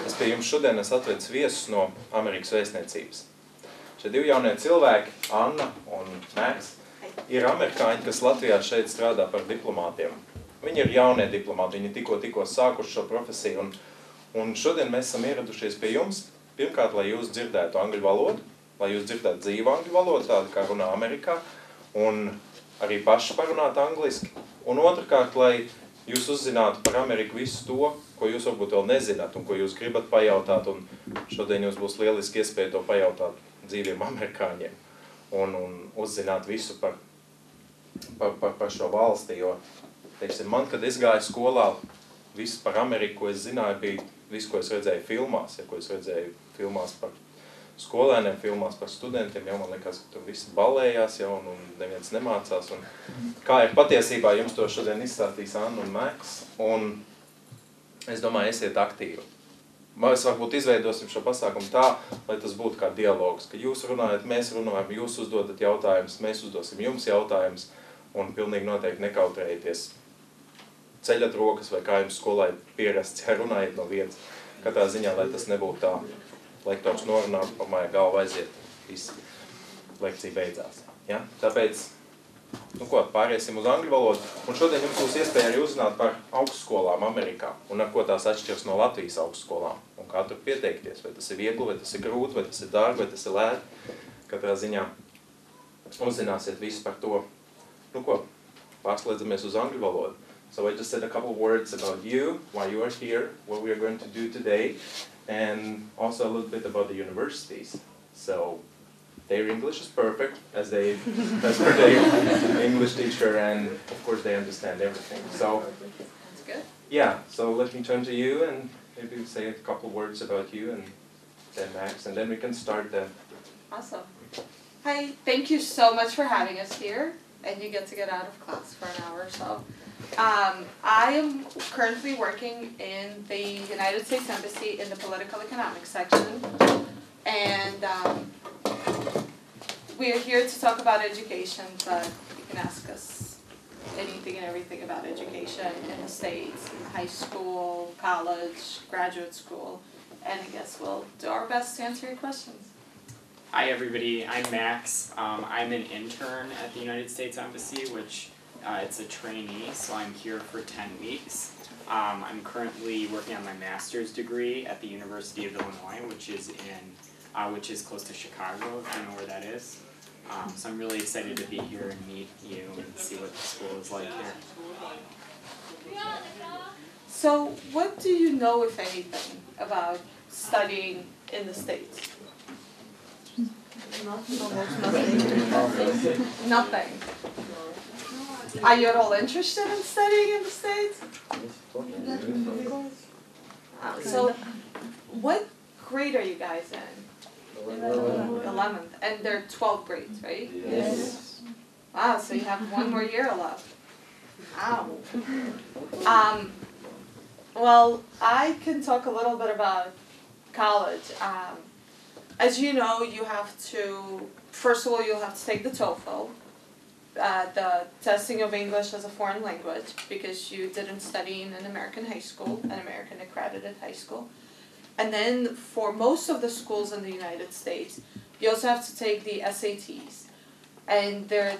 Es pie jums šodien atvedu viesus no Amerikas vēstniecības. Šie divi jaunie cilvēki, Anna un Mēks, ir amerikāņi, kas Latvijā šeit strādā par diplomātiem. Viņi ir jaunie diplomāti, viņi tikko sākuši šo profesiju. Un šodien mēs esam ieradušies pie jums, pirmkārt, lai jūs dzirdētu angļu valodu, lai jūs dzirdētu dzīvu angļu valodu, tādu kā runā Amerikā, un arī paši parunāt angliski. Un otrkārt, lai jūs uzzinātu par Ameriku visu to, ko jūs varbūt vēl nezināt un ko jūs gribat pajautāt, un šodien jums būs lieliski iespēja to pajautāt dzīviem amerikāņiem un uzzināt visu par šo valsti, jo, teiksim, man, kad es gāju skolā, viss par Ameriku, ko es zināju, bija viss, ko es redzēju filmās, ko es redzēju filmās par skolēniem, filmās par studentiem, man liekas, ka tur visi balējās un neviens nemācās. Un kā ir patiesībā, jums to šodien izstāstīs Anna un Mēks, un es domāju, esiet aktīvi. Mēs varbūt izveidosim šo pasākumu tā, lai tas būtu kā dialogs, ka jūs runājat, mēs runājam, jūs uzdodat jautājumus, mēs uzdosim jums jautājumus, un pilnīgi noteikti nekautrējieties. Ceļat rokas vai kā jums skolā ir pierasts, ja runājiet no vietas. Katrā ziņā, lai tas nebūtu tā, lektors norunā, pamāja galva aiziet, viss lekcija beidzās. Ja? Tāpēc, pāriesim uz angļu valodu. Un šodien jums būs iespēja arī uzzināt par augstskolām Amerikā un ar ko tās atšķiras no Latvijas augstskolām. Un kā tur pieteikties, vai tas ir viegli, vai tas ir grūti, vai tas ir dārgi, vai tas ir lēti. Katrā ziņā uzzināsiet visu par to. Pārslēdzamies uz angļu valodu. So I just said a couple words about you, why you are here, what we are going to do today, and also a little bit about the universities. So their English is perfect, as per their English teacher, and of course they understand everything. So that's good. Yeah, so let me turn to you and maybe say a couple words about you and then Max, and then we can start then. Awesome. Hi, thank you so much for having us here, and you get to get out of class for an hour or so. I am currently working in the United States Embassy in the political economics section, and we are here to talk about education, but you can ask us anything and everything about education in the States, high school, college, graduate school, and I guess we'll do our best to answer your questions. Hi everybody, I'm Max. I'm an intern at the United States Embassy, which it's a trainee, so I'm here for 10 weeks. I'm currently working on my master's degree at the University of Illinois, which is close to Chicago, if you know where that is. So I'm really excited to be here and meet you and see what the school is like here. So what do you know, if anything, about studying in the States? Nothing. Are you at all interested in studying in the States? So, what grade are you guys in? 11th. And they're 12 grades, right? Yes. Wow, so you have one more year left. Wow. Well, I can talk a little bit about college. As you know, you have to, first of all, you'll have to take the TOEFL. The testing of English as a foreign language, because you didn't study in an American high school, an American accredited high school. And then for most of the schools in the United States, you also have to take the SATs. And there are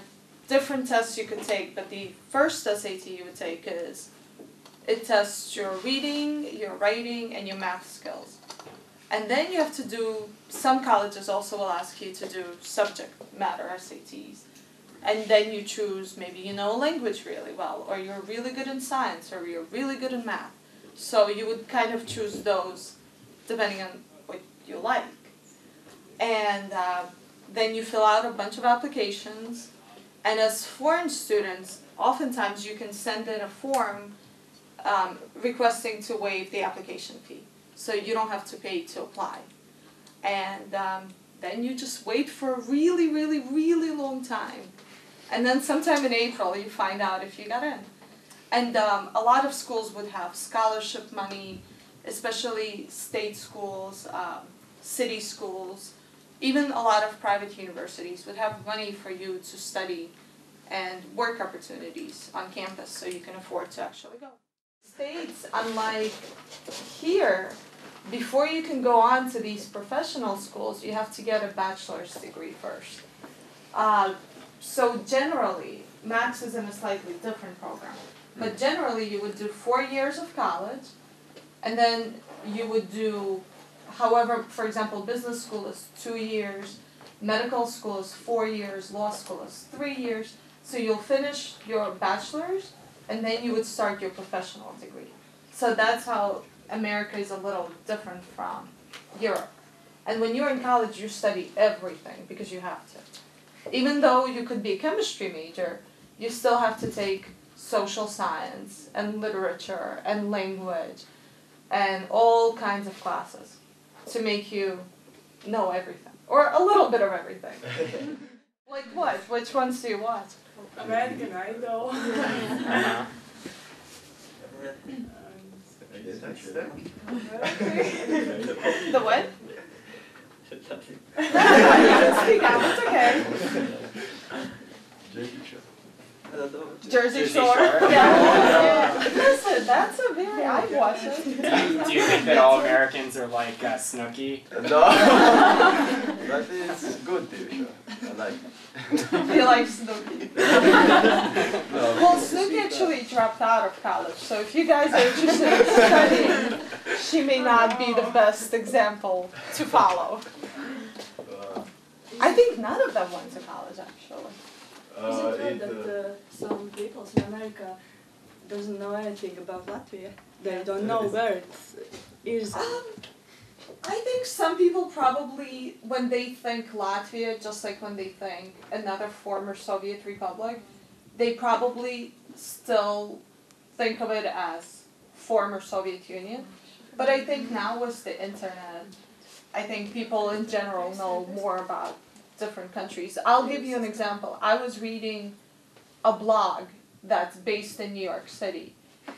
different tests you could take, but the first SAT you would take it tests your reading, your writing, and your math skills. And then you have to do, some colleges also will ask you to do subject matter SATs. And then you choose, maybe you know a language really well, or you're really good in science, or you're really good in math. So you would kind of choose those depending on what you like. And then you fill out a bunch of applications. And as foreign students, oftentimes you can send in a form requesting to waive the application fee. So you don't have to pay to apply. And then you just wait for a really, really, really long time. And then sometime in April, you find out if you got in. And a lot of schools would have scholarship money, especially state schools, city schools. Even a lot of private universities would have money for you to study and work opportunities on campus so you can afford to actually go. States, unlike here, before you can go on to these professional schools, you have to get a bachelor's degree first. So generally, Max is in a slightly different program. But generally, you would do 4 years of college, and then you would do, however, for example, business school is 2 years, medical school is 4 years, law school is 3 years. So you'll finish your bachelor's, and then you would start your professional degree. So that's how America is a little different from Europe. And when you're in college, you study everything because you have to. Even though you could be a chemistry major, you still have to take social science and literature and language and all kinds of classes to make you know everything. Or a little bit of everything. Like what? Which ones do you watch? American Idol. The what? You can speak out, it's okay. Jersey Shore. Yeah. Listen, that's a very, I watch it. Do you think that all Americans are like Snooki? No, that is good TV show. I like it. You like Snooki? Well, Snooki actually dropped out of college, so if you guys are interested in studying, she may not be the best example to follow. I think none of them went to college, actually. Is it true that some people in America doesn't know anything about Latvia? They don't know where it is. I think some people probably, when they think Latvia, just like when they think another former Soviet republic, they probably still think of it as former Soviet Union. But I think now with the internet, I think people in general know more about different countries. I'll give you an example. I was reading a blog that's based in New York City,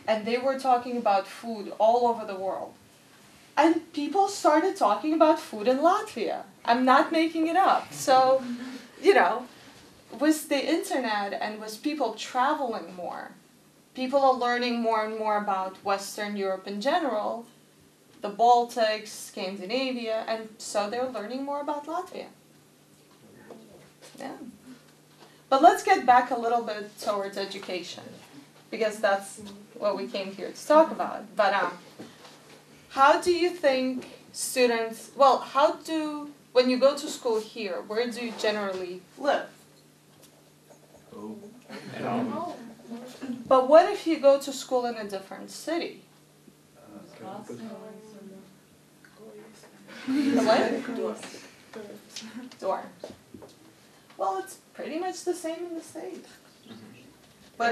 and they were talking about food all over the world. And people started talking about food in Latvia. I'm not making it up. So, you know, with the internet and with people traveling more, people are learning more and more about Western Europe in general, the Baltics, Scandinavia, and so they're learning more about Latvia. Yeah. But let's get back a little bit towards education, because that's what we came here to talk about. But how do you think students, well, when you go to school here, where do you generally live? At home. But what if you go to school in a different city? What? Dorms. Well, it's pretty much the same in the States. But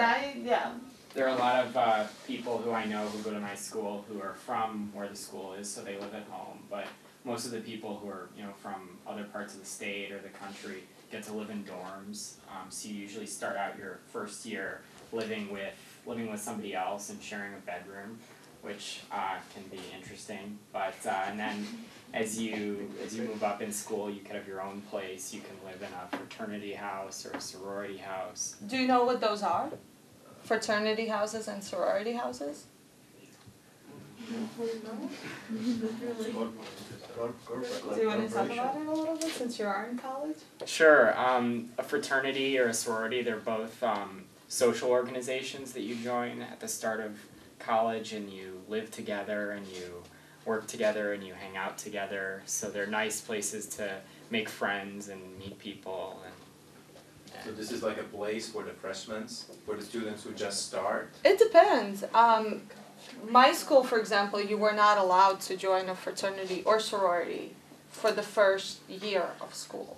There are a lot of people who I know who go to my school who are from where the school is, so they live at home. But most of the people who are, from other parts of the state or the country get to live in dorms. So you usually start out your first year living with somebody else and sharing a bedroom, which can be interesting. But and then as you move up in school, you can have your own place. You can live in a fraternity house or a sorority house. Do you know what those are? Fraternity houses and sorority houses? Do you want to talk about it a little bit since you are in college? Sure. A fraternity or a sorority, they're both social organizations that you join at the start of college, and you live together and you work together and you hang out together. So they're nice places to make friends and meet people. So this is like a place for the freshmen, for the students who just start? It depends. My school, for example, you were not allowed to join a fraternity or sorority for the first year of school.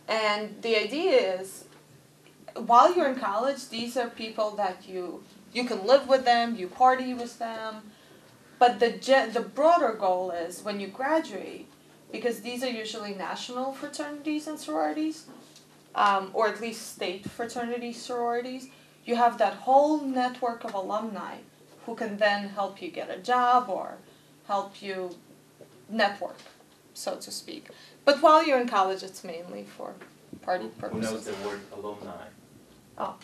And the idea is, while you're in college, these are people that you can live with them, you party with them, but the broader goal is when you graduate, because these are usually national fraternities and sororities, or at least state fraternity sororities, you have that whole network of alumni who can then help you get a job or help you network, so to speak. But while you're in college, it's mainly for party purposes. Who knows the word alumni? Oh.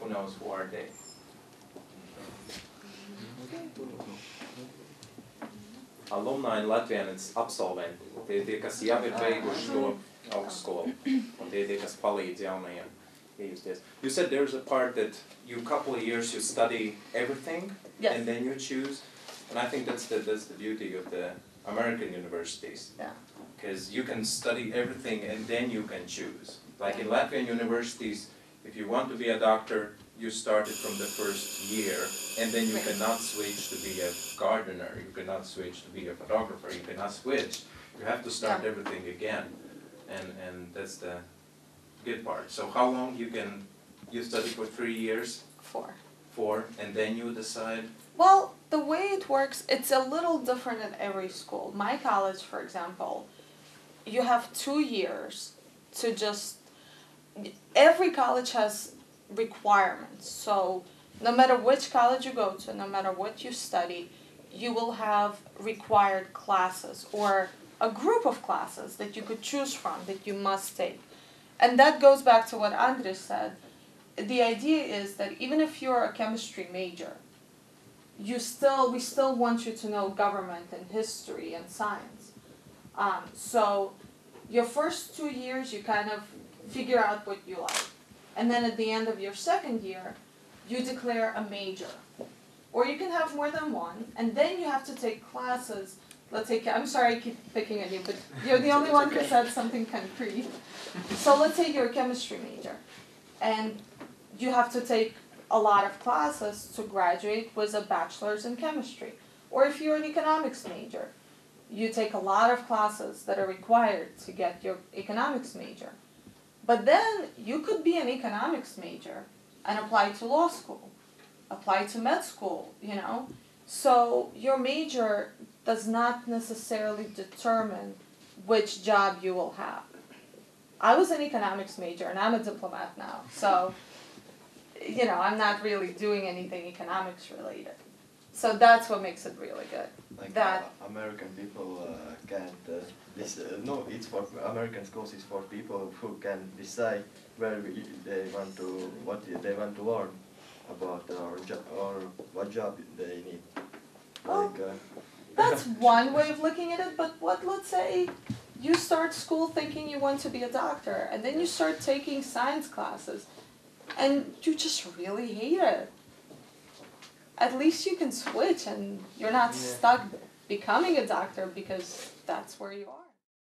Who knows who are they? alumni un latvienes absolventi. Tie, kas jau ir beiguši to augstskolu, un tie, kas palīdz jaunajiem iejusties. You said there's a part that you couple of years you study everything, Yes. and then you choose. And I think that's the beauty of the American universities. Yeah. Because you can study everything and then you can choose. Like in Latvian universities, if you want to be a doctor, you started from the first year, and then you cannot switch to be a gardener, you cannot switch to be a photographer, you cannot switch. You have to start everything again. And that's the good part. So how long you study for 3 years? 4. 4, and then you decide? Well, the way it works, it's a little different at every school. My college, for example, you have 2 years to just, every college has requirements. So no matter which college you go to, no matter what you study, you will have required classes or a group of classes that you could choose from that you must take. And that goes back to what Andres said. The idea is that even if you're a chemistry major, we still want you to know government and history and science. So your first 2 years, you kind of figure out what you like. And then at the end of your second year, you declare a major. Or you can have more than one, and then you have to take classes. Let's say, I'm sorry I keep picking on you, but you're the only one who said something concrete. So let's say you're a chemistry major, and you have to take a lot of classes to graduate with a bachelor's in chemistry. Or if you're an economics major, you take a lot of classes that are required to get your economics major. But then you could be an economics major and apply to law school, apply to med school, you know. So your major does not necessarily determine which job you will have. I was an economics major and I'm a diplomat now, so you know, I'm not really doing anything economics related. So that's what makes it really good. Like that American people can't. No, it's for American schools. It's for people who can decide where they want to, what they want to learn about or what job they need. Well, Like, that's one way of looking at it, but let's say you start school thinking you want to be a doctor, and then you start taking science classes, and you just really hate it. At least you can switch, and you're not stuck becoming a doctor because that's where you are.